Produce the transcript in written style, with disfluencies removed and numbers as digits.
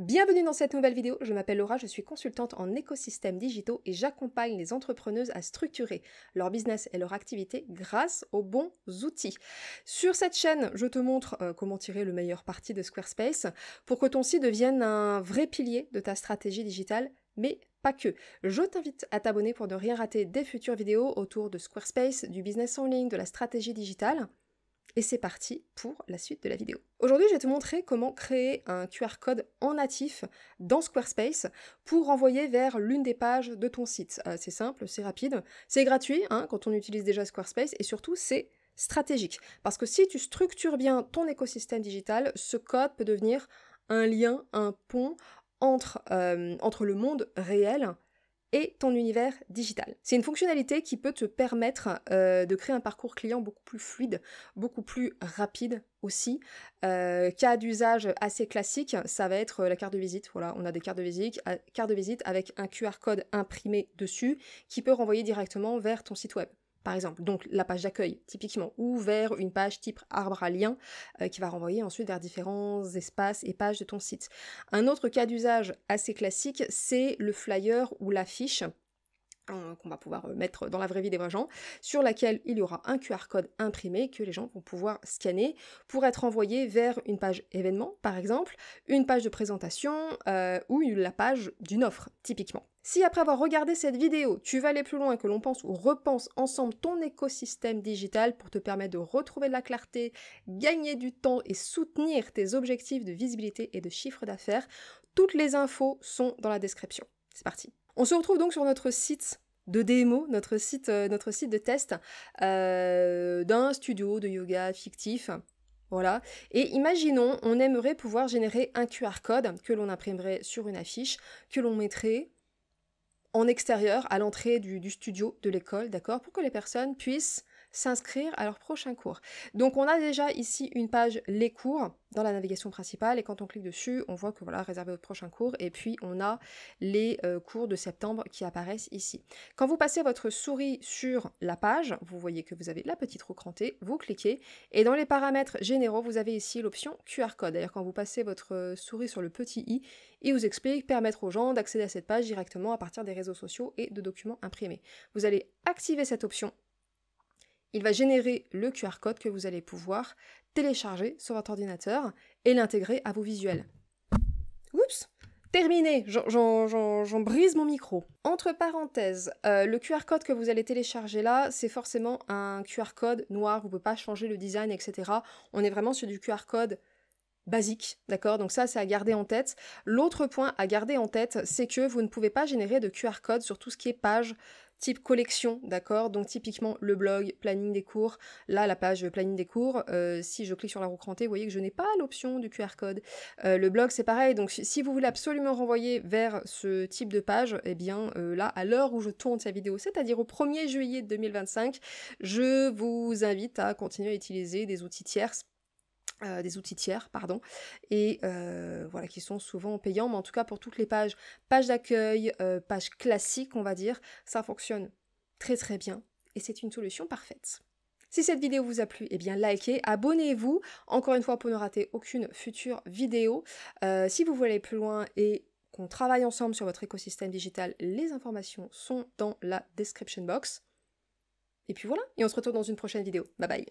Bienvenue dans cette nouvelle vidéo, je m'appelle Laura, je suis consultante en écosystèmes digitaux et j'accompagne les entrepreneuses à structurer leur business et leur activité grâce aux bons outils. Sur cette chaîne, je te montre comment tirer le meilleur parti de Squarespace pour que ton site devienne un vrai pilier de ta stratégie digitale, mais pas que. Je t'invite à t'abonner pour ne rien rater des futures vidéos autour de Squarespace, du business en ligne, de la stratégie digitale. Et c'est parti pour la suite de la vidéo. Aujourd'hui, je vais te montrer comment créer un QR code en natif dans Squarespace pour renvoyer vers l'une des pages de ton site. C'est simple, c'est rapide, c'est gratuit quand on utilise déjà Squarespace et surtout c'est stratégique. Parce que si tu structures bien ton écosystème digital, ce code peut devenir un lien, un pont entre le monde réel et ton univers digital. C'est une fonctionnalité qui peut te permettre de créer un parcours client beaucoup plus fluide, beaucoup plus rapide aussi. Cas d'usage assez classique, ça va être la carte de visite. Voilà, on a des cartes de visite avec un QR code imprimé dessus qui peut renvoyer directement vers ton site web. Par exemple, donc la page d'accueil, typiquement, ou vers une page type arbre à lien qui va renvoyer ensuite vers différents espaces et pages de ton site. Un autre cas d'usage assez classique, c'est le flyer ou l'affiche qu'on va pouvoir mettre dans la vraie vie des vrais gens, sur laquelle il y aura un QR code imprimé que les gens vont pouvoir scanner pour être envoyés vers une page événement, par exemple, une page de présentation ou la page d'une offre, typiquement. Si après avoir regardé cette vidéo, tu vas aller plus loin et que l'on pense ou repense ensemble ton écosystème digital pour te permettre de retrouver de la clarté, gagner du temps et soutenir tes objectifs de visibilité et de chiffre d'affaires, toutes les infos sont dans la description. C'est parti. On se retrouve donc sur notre site de démo, notre site de test d'un studio de yoga fictif. Voilà. Et imaginons, on aimerait pouvoir générer un QR code que l'on imprimerait sur une affiche, que l'on mettrait en extérieur à l'entrée du studio de l'école, d'accord, pour que les personnes puissent s'inscrire à leur prochain cours. Donc on a déjà ici une page les cours dans la navigation principale et quand on clique dessus, on voit que voilà, réservé au prochain cours et puis on a les cours de septembre qui apparaissent ici. Quand vous passez votre souris sur la page, vous voyez que vous avez la petite roue crantée, vous cliquez et dans les paramètres généraux, vous avez ici l'option QR code. D'ailleurs, quand vous passez votre souris sur le petit i, il vous explique permettre aux gens d'accéder à cette page directement à partir des réseaux sociaux et de documents imprimés. Vous allez activer cette option. Il va générer le QR code que vous allez pouvoir télécharger sur votre ordinateur et l'intégrer à vos visuels. Oups! Terminé, j'en brise mon micro. Entre parenthèses, le QR code que vous allez télécharger là, c'est forcément un QR code noir, vous ne pouvez pas changer le design, etc. On est vraiment sur du QR code basique, d'accord? Donc ça, c'est à garder en tête. L'autre point à garder en tête, c'est que vous ne pouvez pas générer de QR code sur tout ce qui est page type collection, d'accord? Donc typiquement le blog, planning des cours. Là, la page planning des cours, si je clique sur la roue crantée, vous voyez que je n'ai pas l'option du QR code. Le blog, c'est pareil. Donc si vous voulez absolument renvoyer vers ce type de page, eh bien là, à l'heure où je tourne cette vidéo, c'est-à-dire au 1er juillet 2025, je vous invite à continuer à utiliser des outils tiers, et voilà, qui sont souvent payants, mais en tout cas pour toutes les pages d'accueil, pages classiques, on va dire, ça fonctionne très très bien, et c'est une solution parfaite. Si cette vidéo vous a plu, eh bien likez, abonnez-vous, encore une fois pour ne rater aucune future vidéo. Si vous voulez aller plus loin et qu'on travaille ensemble sur votre écosystème digital, les informations sont dans la description box. Et puis voilà, et on se retrouve dans une prochaine vidéo. Bye bye.